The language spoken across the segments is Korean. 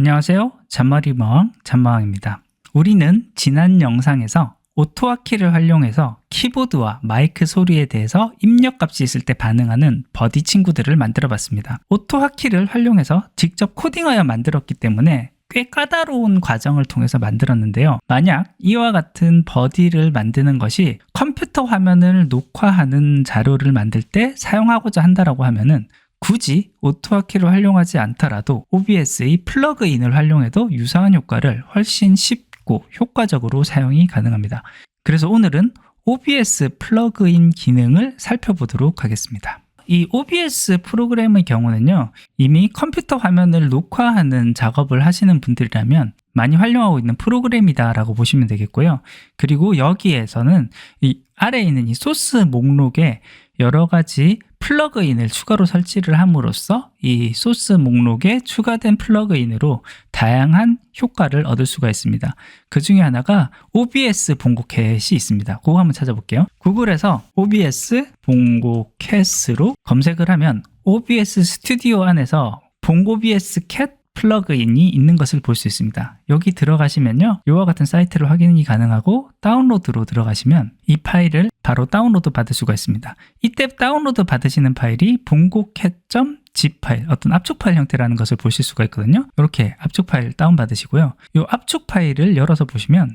안녕하세요. 잔머리마왕 잔마왕입니다. 우리는 지난 영상에서 오토화키를 활용해서 키보드와 마이크 소리에 대해서 입력값이 있을 때 반응하는 버디 친구들을 만들어 봤습니다. 오토화키를 활용해서 직접 코딩하여 만들었기 때문에 꽤 까다로운 과정을 통해서 만들었는데요. 만약 이와 같은 버디를 만드는 것이 컴퓨터 화면을 녹화하는 자료를 만들 때 사용하고자 한다라고 하면은 굳이 오토화키를 활용하지 않더라도 OBS의 플러그인을 활용해도 유사한 효과를 훨씬 쉽고 효과적으로 사용이 가능합니다. 그래서 오늘은 OBS 플러그인 기능을 살펴보도록 하겠습니다. 이 OBS 프로그램의 경우는요, 이미 컴퓨터 화면을 녹화하는 작업을 하시는 분들이라면 많이 활용하고 있는 프로그램이다 라고 보시면 되겠고요. 그리고 여기에서는 이 아래에 있는 이 소스 목록에 여러 가지 플러그인을 추가로 설치를 함으로써 이 소스 목록에 추가된 플러그인으로 다양한 효과를 얻을 수가 있습니다. 그 중에 하나가 OBS 봉고캣이 있습니다. 그거 한번 찾아볼게요. 구글에서 OBS 봉고캣으로 검색을 하면 OBS 스튜디오 안에서 봉고BS 캣 플러그인이 있는 것을 볼 수 있습니다. 여기 들어가시면요, 이와 같은 사이트를 확인이 가능하고 다운로드로 들어가시면 이 파일을 바로 다운로드 받을 수가 있습니다. 이때 다운로드 받으시는 파일이 봉고캣.zip 파일, 어떤 압축 파일 형태라는 것을 보실 수가 있거든요. 이렇게 압축 파일 다운 받으시고요. 이 압축 파일을 열어서 보시면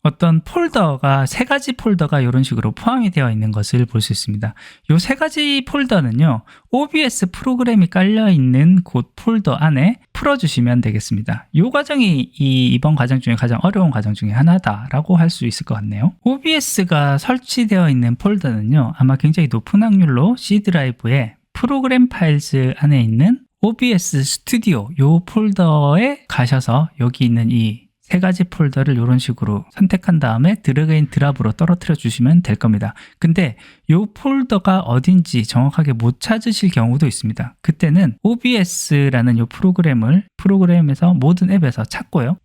어떤 폴더가 세 가지 폴더가 이런 식으로 포함이 되어 있는 것을 볼 수 있습니다. 이 세 가지 폴더는요, OBS 프로그램이 깔려 있는 곳 폴더 안에 풀어주시면 되겠습니다. 이 과정이 이번 과정 중에 가장 어려운 과정 중에 하나다라고 할 수 있을 것 같네요. OBS가 설치되어 있는 폴더는요, 아마 굉장히 높은 확률로 C 드라이브에 프로그램 파일즈 안에 있는 OBS 스튜디오 이 폴더에 가셔서 여기 있는 이 세 가지 폴더를 이런 식으로 선택한 다음에 드래그 앤 드랍으로 떨어뜨려 주시면 될 겁니다. 근데 이 폴더가 어딘지 정확하게 못 찾으실 경우도 있습니다. 그때는 OBS라는 이 프로그램에서 모든 앱에서 찾고요.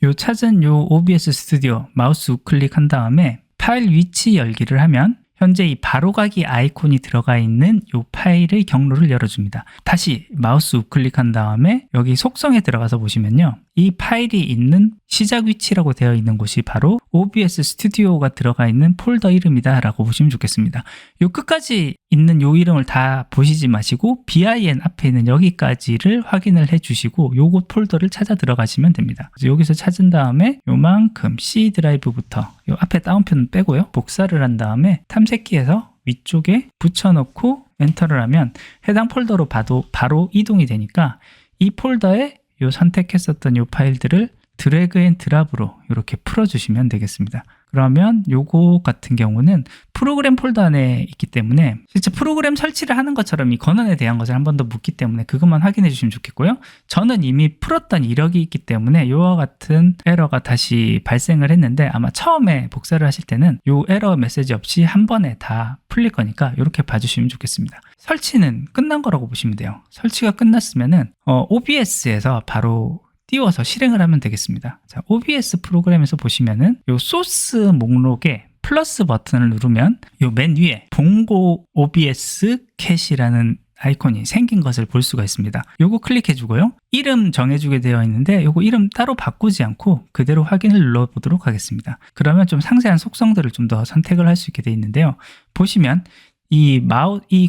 요 찾은 요 OBS 스튜디오 마우스 우클릭한 다음에 파일 위치 열기를 하면 현재 이 바로가기 아이콘이 들어가 있는 이 파일의 경로를 열어줍니다. 다시 마우스 우클릭한 다음에 여기 속성에 들어가서 보시면요, 이 파일이 있는 시작 위치라고 되어 있는 곳이 바로 OBS 스튜디오가 들어가 있는 폴더 이름이다 라고 보시면 좋겠습니다. 요 끝까지 있는 요 이름을 다 보시지 마시고 bin 앞에 있는 여기까지를 확인을 해 주시고 요곳 폴더를 찾아 들어가시면 됩니다. 그래서 여기서 찾은 다음에 요만큼 C 드라이브부터 요 앞에 다운표는 빼고요, 복사를 한 다음에 탐색기에서 위쪽에 붙여놓고 엔터를 하면 해당 폴더로 바로 이동이 되니까 이 폴더에 요 선택했었던 요 파일들을 드래그 앤 드랍으로 이렇게 풀어주시면 되겠습니다. 그러면 요거 같은 경우는 프로그램 폴더 안에 있기 때문에 실제 프로그램 설치를 하는 것처럼 이 권한에 대한 것을 한 번 더 묻기 때문에 그것만 확인해 주시면 좋겠고요. 저는 이미 풀었던 이력이 있기 때문에 이와 같은 에러가 다시 발생을 했는데 아마 처음에 복사를 하실 때는 요 에러 메시지 없이 한 번에 다 풀릴 거니까 이렇게 봐주시면 좋겠습니다. 설치는 끝난 거라고 보시면 돼요. 설치가 끝났으면은 OBS에서 바로 띄워서 실행을 하면 되겠습니다. 자, OBS 프로그램에서 보시면은 요 소스 목록에 플러스 버튼을 누르면 요 맨 위에 봉고 OBS 캣이라는 아이콘이 생긴 것을 볼 수가 있습니다. 요거 클릭해 주고요. 이름 정해주게 되어 있는데 요거 이름 따로 바꾸지 않고 그대로 확인을 눌러보도록 하겠습니다. 그러면 좀 상세한 속성들을 좀 더 선택을 할 수 있게 되어 있는데요. 보시면 이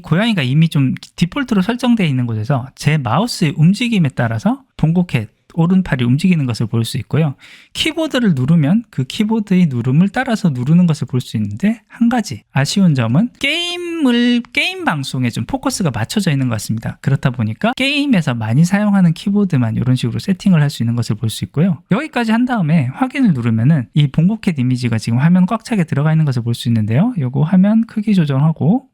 고양이가 이미 좀 디폴트로 설정되어 있는 곳에서 제 마우스의 움직임에 따라서 봉고캣 오른팔이 움직이는 것을 볼 수 있고요. 키보드를 누르면 그 키보드의 누름을 따라서 누르는 것을 볼 수 있는데 한 가지 아쉬운 점은 게임 방송에 좀 포커스가 맞춰져 있는 것 같습니다. 그렇다 보니까 게임에서 많이 사용하는 키보드만 이런 식으로 세팅을 할 수 있는 것을 볼 수 있고요. 여기까지 한 다음에 확인을 누르면은 이 봉고캣 이미지가 지금 화면 꽉 차게 들어가 있는 것을 볼 수 있는데요. 요거 화면 크기 조정하고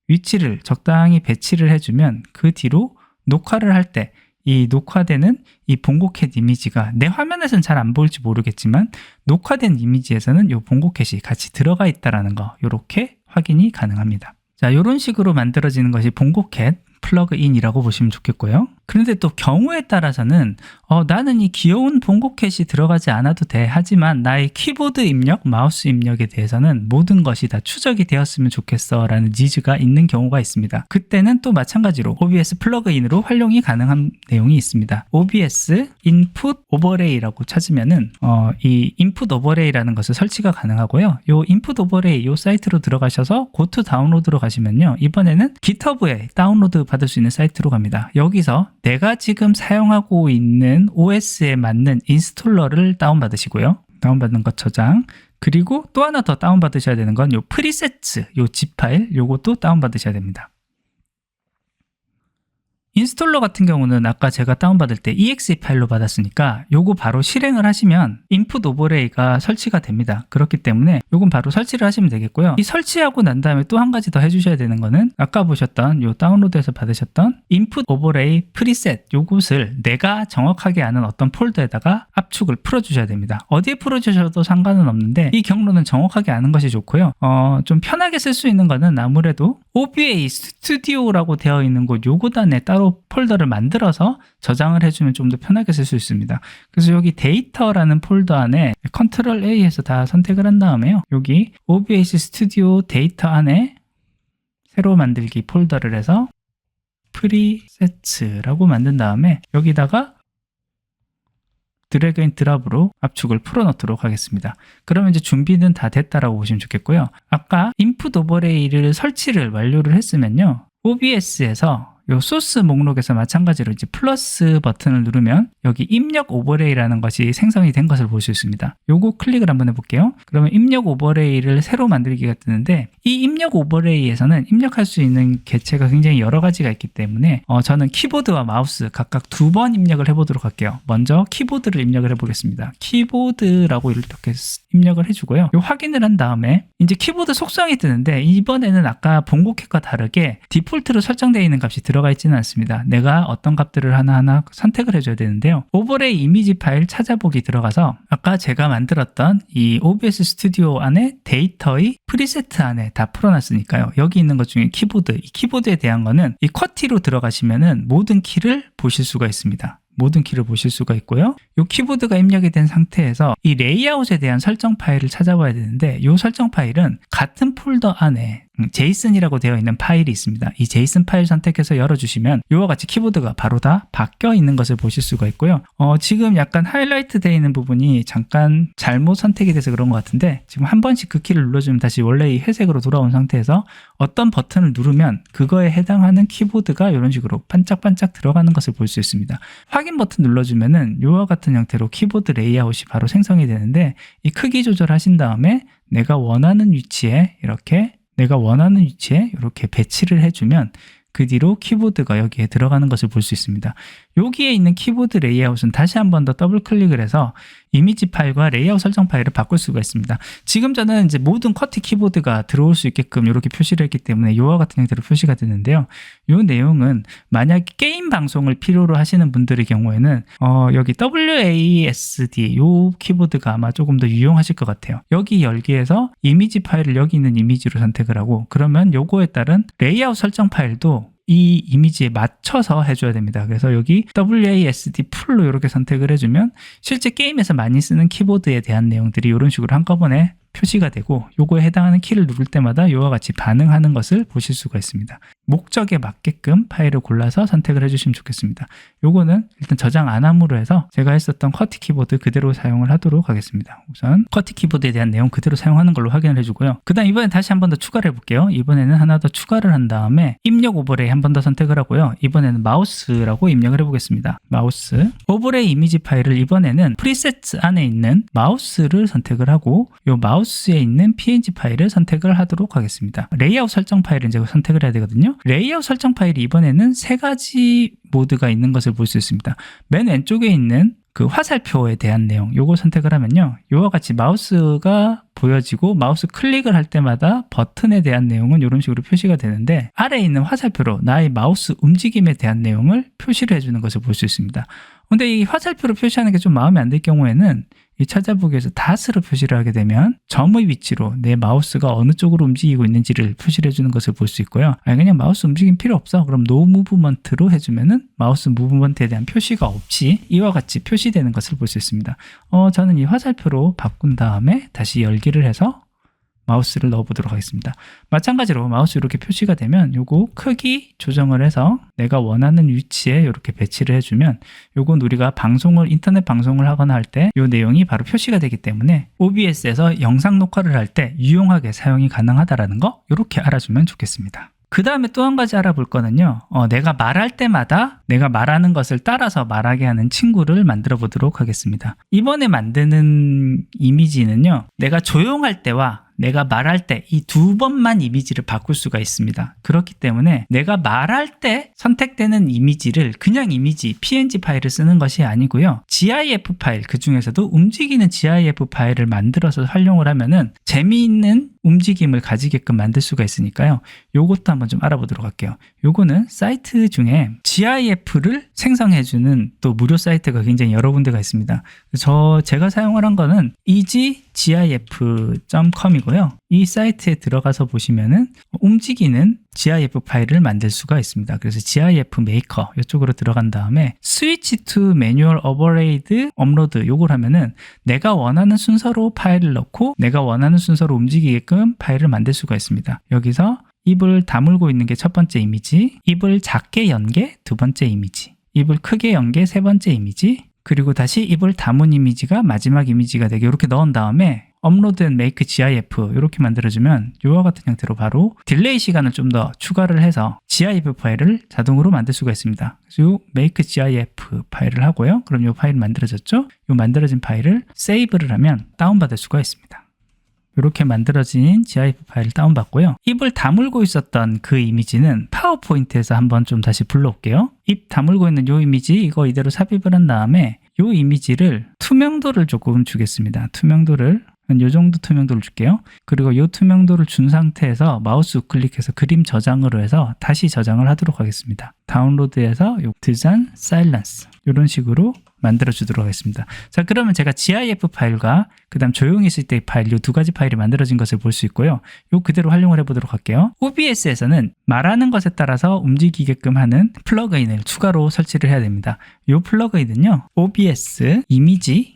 위치를 적당히 배치를 해주면 그 뒤로 녹화를 할 때 이 녹화되는 이 봉고캣 이미지가 내 화면에서는 잘 안 보일지 모르겠지만 녹화된 이미지에서는 이 봉고캣이 같이 들어가 있다는 거 이렇게 확인이 가능합니다. 자, 이런 식으로 만들어지는 것이 봉고캣 플러그인이라고 보시면 좋겠고요. 그런데 또 경우에 따라서는 나는 이 귀여운 봉고캣이 들어가지 않아도 돼. 하지만 나의 키보드 입력, 마우스 입력에 대해서는 모든 것이 다 추적이 되었으면 좋겠어 라는 니즈가 있는 경우가 있습니다. 그때는 또 마찬가지로 OBS 플러그인으로 활용이 가능한 내용이 있습니다. OBS 인풋 오버레이라고 찾으면은 이 인풋 오버레이라는 것을 설치가 가능하고요. 이 인풋 오버레이 이 사이트로 들어가셔서 고투 다운로드로 가시면요. 이번에는 GitHub에 다운로드 받을 수 있는 사이트로 갑니다. 여기서 내가 지금 사용하고 있는 OS에 맞는 인스톨러를 다운받으시고요. 다운받는 것 저장. 그리고 또 하나 더 다운받으셔야 되는 건 요 프리셋츠, 요 zip 파일, 요것도 다운받으셔야 됩니다. 인스톨러 같은 경우는 아까 제가 다운받을 때 exe 파일로 받았으니까 요거 바로 실행을 하시면 인풋 오버레이가 설치가 됩니다. 그렇기 때문에 요건 바로 설치를 하시면 되겠고요. 이 설치하고 난 다음에 또 한 가지 더 해주셔야 되는 거는 아까 보셨던 요 다운로드에서 받으셨던 인풋 오버레이 프리셋 요것을 내가 정확하게 아는 어떤 폴더에다가 압축을 풀어주셔야 됩니다. 어디에 풀어주셔도 상관은 없는데 이 경로는 정확하게 아는 것이 좋고요. 좀 편하게 쓸 수 있는 거는 아무래도 OBA 스튜디오라고 되어 있는 곳 요거단에 따로 폴더를 만들어서 저장을 해주면 좀 더 편하게 쓸 수 있습니다. 그래서 여기 데이터라는 폴더 안에 컨트롤 A에서 다 선택을 한 다음에요. 여기 OBS 스튜디오 데이터 안에 새로 만들기 폴더를 해서 프리셋츠라고 만든 다음에 여기다가 드래그 앤 드랍으로 압축을 풀어넣도록 하겠습니다. 그러면 이제 준비는 다 됐다라고 보시면 좋겠고요. 아까 인풋 오버레이를 설치를 완료를 했으면요. OBS에서 요 소스 목록에서 마찬가지로 이제 플러스 버튼을 누르면 여기 입력 오버레이라는 것이 생성이 된 것을 볼 수 있습니다. 요거 클릭을 한번 해볼게요. 그러면 입력 오버레이를 새로 만들기가 뜨는데 이 입력 오버레이에서는 입력할 수 있는 개체가 굉장히 여러 가지가 있기 때문에 저는 키보드와 마우스 각각 2번 입력을 해보도록 할게요. 먼저 키보드를 입력을 해보겠습니다. 키보드라고 이렇게 입력을 해주고요. 요 확인을 한 다음에 이제 키보드 속성이 뜨는데 이번에는 아까 봉고캣과 다르게 디폴트로 설정되어 있는 값이 들어가 있지는 않습니다. 내가 어떤 값들을 하나하나 선택을 해줘야 되는데요. 오버레이 이미지 파일 찾아보기 들어가서 아까 제가 만들었던 이 OBS 스튜디오 안에 데이터의 프리세트 안에 다 풀어놨으니까요. 여기 있는 것 중에 키보드, 이 키보드에 대한 거는 이 쿼티로 들어가시면은 모든 키를 보실 수가 있습니다. 모든 키를 보실 수가 있고요. 이 키보드가 입력이 된 상태에서 이 레이아웃에 대한 설정 파일을 찾아봐야 되는데 이 설정 파일은 같은 폴더 안에 제이슨이라고 되어 있는 파일이 있습니다. 이 제이슨 파일 선택해서 열어주시면 이와 같이 키보드가 바로 다 바뀌어 있는 것을 보실 수가 있고요. 지금 약간 하이라이트 되어 있는 부분이 잠깐 잘못 선택이 돼서 그런 것 같은데 지금 한 번씩 그 키를 눌러주면 다시 원래 이 회색으로 돌아온 상태에서 어떤 버튼을 누르면 그거에 해당하는 키보드가 이런 식으로 반짝반짝 들어가는 것을 볼 수 있습니다. 확인 버튼 눌러주면은 이와 같은 형태로 키보드 레이아웃이 바로 생성이 되는데 이 크기 조절하신 다음에 내가 원하는 위치에 이렇게 배치를 해주면 그 뒤로 키보드가 여기에 들어가는 것을 볼 수 있습니다. 여기에 있는 키보드 레이아웃은 다시 한 번 더 더블 클릭을 해서 이미지 파일과 레이아웃 설정 파일을 바꿀 수가 있습니다. 지금 저는 이제 모든 쿼티 키보드가 들어올 수 있게끔 이렇게 표시를 했기 때문에 이와 같은 형태로 표시가 되는데요. 이 내용은 만약 게임 방송을 필요로 하시는 분들의 경우에는 여기 WASD 이 키보드가 아마 조금 더 유용하실 것 같아요. 여기 열기에서 이미지 파일을 여기 있는 이미지로 선택을 하고 그러면 요거에 따른 레이아웃 설정 파일도 이 이미지에 맞춰서 해줘야 됩니다. 그래서 여기 WASD 풀로 이렇게 선택을 해주면 실제 게임에서 많이 쓰는 키보드에 대한 내용들이 이런 식으로 한꺼번에 표시가 되고 요거에 해당하는 키를 누를 때마다 이와 같이 반응하는 것을 보실 수가 있습니다. 목적에 맞게끔 파일을 골라서 선택을 해주시면 좋겠습니다. 요거는 일단 저장 안 함으로 해서 제가 했었던 쿼티 키보드 그대로 사용을 하도록 하겠습니다. 우선 쿼티 키보드에 대한 내용 그대로 사용하는 걸로 확인을 해주고요. 그 다음 이번엔 다시 한 번 더 추가를 해볼게요. 이번에는 하나 더 추가를 한 다음에 입력 오버레이 한 번 더 선택을 하고요. 이번에는 마우스라고 입력을 해보겠습니다. 마우스 오버레이 이미지 파일을 이번에는 프리셋 안에 있는 마우스를 선택을 하고 요 마우스에 있는 png 파일을 선택을 하도록 하겠습니다. 레이아웃 설정 파일을 이제 선택을 해야 되거든요. 레이아웃 설정 파일이 이번에는 3가지 모드가 있는 것을 볼 수 있습니다. 맨 왼쪽에 있는 그 화살표에 대한 내용 요걸 선택을 하면요. 이와 같이 마우스가 보여지고 마우스 클릭을 할 때마다 버튼에 대한 내용은 이런 식으로 표시가 되는데 아래에 있는 화살표로 나의 마우스 움직임에 대한 내용을 표시를 해주는 것을 볼 수 있습니다. 근데 이 화살표로 표시하는 게 좀 마음에 안 들 경우에는 이 찾아보기에서 닷으로 표시를 하게 되면 점의 위치로 내 마우스가 어느 쪽으로 움직이고 있는지를 표시를 해주는 것을 볼 수 있고요. 아니 그냥 마우스 움직임 필요 없어. 그럼 노 무브먼트로 해주면은 마우스 무브먼트에 대한 표시가 없이 이와 같이 표시되는 것을 볼 수 있습니다. 저는 이 화살표로 바꾼 다음에 다시 열기를 해서 마우스를 넣어보도록 하겠습니다. 마찬가지로 마우스 이렇게 표시가 되면 요거 크기 조정을 해서 내가 원하는 위치에 이렇게 배치를 해주면 요건 우리가 인터넷 방송을 하거나 할 때 요 내용이 바로 표시가 되기 때문에 OBS에서 영상 녹화를 할 때 유용하게 사용이 가능하다는 거 이렇게 알아주면 좋겠습니다. 그 다음에 또 한 가지 알아볼 거는요. 내가 말할 때마다 내가 말하는 것을 따라서 말하게 하는 친구를 만들어 보도록 하겠습니다. 이번에 만드는 이미지는요. 내가 조용할 때와 내가 말할 때 이 두 번만 이미지를 바꿀 수가 있습니다. 그렇기 때문에 내가 말할 때 선택되는 이미지를 그냥 이미지 PNG 파일을 쓰는 것이 아니고요. GIF 파일, 그 중에서도 움직이는 GIF 파일을 만들어서 활용을 하면은 재미있는 움직임을 가지게끔 만들 수가 있으니까요. 요것도 한번 좀 알아보도록 할게요. 요거는 사이트 중에 GIF를 생성해주는 또 무료 사이트가 굉장히 여러 군데가 있습니다. 제가 사용을 한 거는 easygif.com이고요. 이 사이트에 들어가서 보시면은 움직이는 GIF 파일을 만들 수가 있습니다. 그래서 GIF 메이커 이쪽으로 들어간 다음에 Switch to Manual Override Upload 요걸 하면은 내가 원하는 순서로 파일을 넣고 내가 원하는 순서로 움직이게끔 파일을 만들 수가 있습니다. 여기서 입을 다물고 있는 게 첫 번째 이미지, 입을 작게 연 게 두 번째 이미지, 입을 크게 연 게 세 번째 이미지, 그리고 다시 입을 담은 이미지가 마지막 이미지가 되게 이렇게 넣은 다음에 업로드 앤 메이크 GIF 이렇게 만들어주면 이와 같은 형태로 바로 딜레이 시간을 좀 더 추가를 해서 GIF 파일을 자동으로 만들 수가 있습니다. 그래서 이 make GIF 파일을 하고요. 그럼 이 파일이 만들어졌죠? 이 만들어진 파일을 세이브를 하면 다운받을 수가 있습니다. 이렇게 만들어진 GIF 파일을 다운받고요. 입을 다물고 있었던 그 이미지는 파워포인트에서 한번 좀 다시 불러올게요. 입 다물고 있는 이 이미지 이거 이대로 삽입을 한 다음에 이 이미지를 투명도를 조금 주겠습니다. 투명도를 이 정도 투명도를 줄게요. 그리고 이 투명도를 준 상태에서 마우스 우클릭해서 그림 저장으로 해서 다시 저장을 하도록 하겠습니다. 다운로드해서 드잔 사일런스 이런 식으로 만들어 주도록 하겠습니다. 자, 그러면 제가 GIF 파일과 그 다음 조용히 있을 때의 파일 이 두 가지 파일이 만들어진 것을 볼 수 있고요. 요 그대로 활용을 해보도록 할게요. OBS에서는 말하는 것에 따라서 움직이게끔 하는 플러그인을 추가로 설치를 해야 됩니다. 요 플러그인은요. OBS 이미지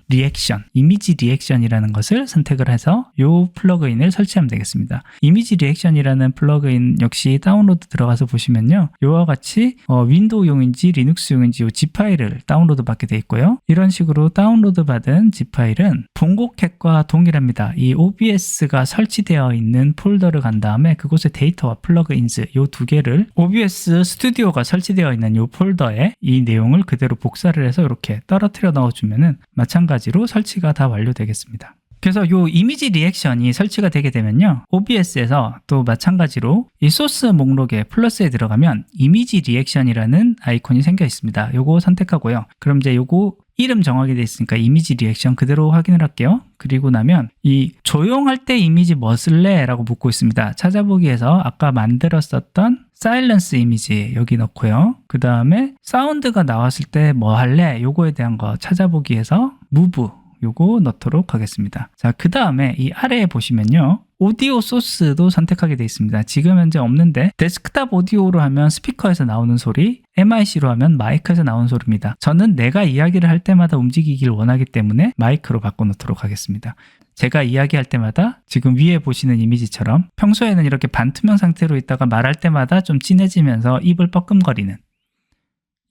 리액션이라는 것을 선택을 해서 요 플러그인을 설치하면 되겠습니다. 이미지 리액션이라는 플러그인 역시 다운로드 들어가서 보시면요. 요와 같이 윈도우용인지 리눅스용인지 요 zip 파일을 다운로드 받게 되어 있고요. 이런 식으로 다운로드 받은 zip 파일은 봉고캣과 동일합니다. 이 OBS가 설치되어 있는 폴더를 간 다음에 그곳에 데이터와 플러그인즈 요 두 개를 OBS 스튜디오가 설치되어 있는 요 폴더에 이 내용을 그대로 복사를 해서 이렇게 떨어뜨려 넣어주면은 마찬가지로 설치가 다 완료되겠습니다. 그래서 이 이미지 리액션이 설치가 되게 되면요. OBS에서 또 마찬가지로 이 소스 목록에 플러스에 들어가면 이미지 리액션이라는 아이콘이 생겨 있습니다. 요거 선택하고요. 그럼 이제 요거 이름 정하게 되어 있으니까 이미지 리액션 그대로 확인을 할게요. 그리고 나면 이 조용할 때 이미지 뭐 쓸래? 라고 묻고 있습니다. 찾아보기에서 아까 만들었었던 사일런스 이미지 여기 넣고요. 그 다음에 사운드가 나왔을 때 뭐 할래? 요거에 대한 거 찾아보기에서 무브 요거 넣도록 하겠습니다. 자, 그 다음에 이 아래에 보시면요. 오디오 소스도 선택하게 되어 있습니다. 지금 현재 없는데 데스크탑 오디오로 하면 스피커에서 나오는 소리, MIC로 하면 마이크에서 나오는 소리입니다. 저는 내가 이야기를 할 때마다 움직이길 원하기 때문에 마이크로 바꿔놓도록 하겠습니다. 제가 이야기할 때마다 지금 위에 보시는 이미지처럼 평소에는 이렇게 반투명 상태로 있다가 말할 때마다 좀 진해지면서 입을 뻐끔거리는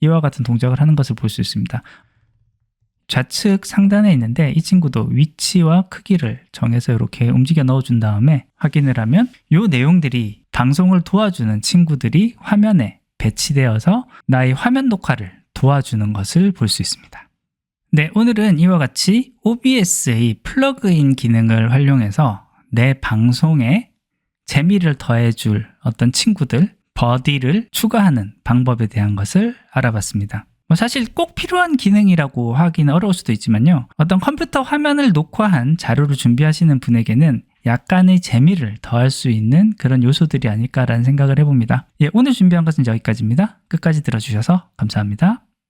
이와 같은 동작을 하는 것을 볼 수 있습니다. 좌측 상단에 있는데 이 친구도 위치와 크기를 정해서 이렇게 움직여 넣어준 다음에 확인을 하면 이 내용들이 방송을 도와주는 친구들이 화면에 배치되어서 나의 화면 녹화를 도와주는 것을 볼 수 있습니다. 네, 오늘은 이와 같이 OBS의 플러그인 기능을 활용해서 내 방송에 재미를 더해줄 어떤 친구들, 버디를 추가하는 방법에 대한 것을 알아봤습니다. 사실 꼭 필요한 기능이라고 하기는 어려울 수도 있지만요. 어떤 컴퓨터 화면을 녹화한 자료를 준비하시는 분에게는 약간의 재미를 더할 수 있는 그런 요소들이 아닐까라는 생각을 해봅니다. 예, 오늘 준비한 것은 여기까지입니다. 끝까지 들어주셔서 감사합니다.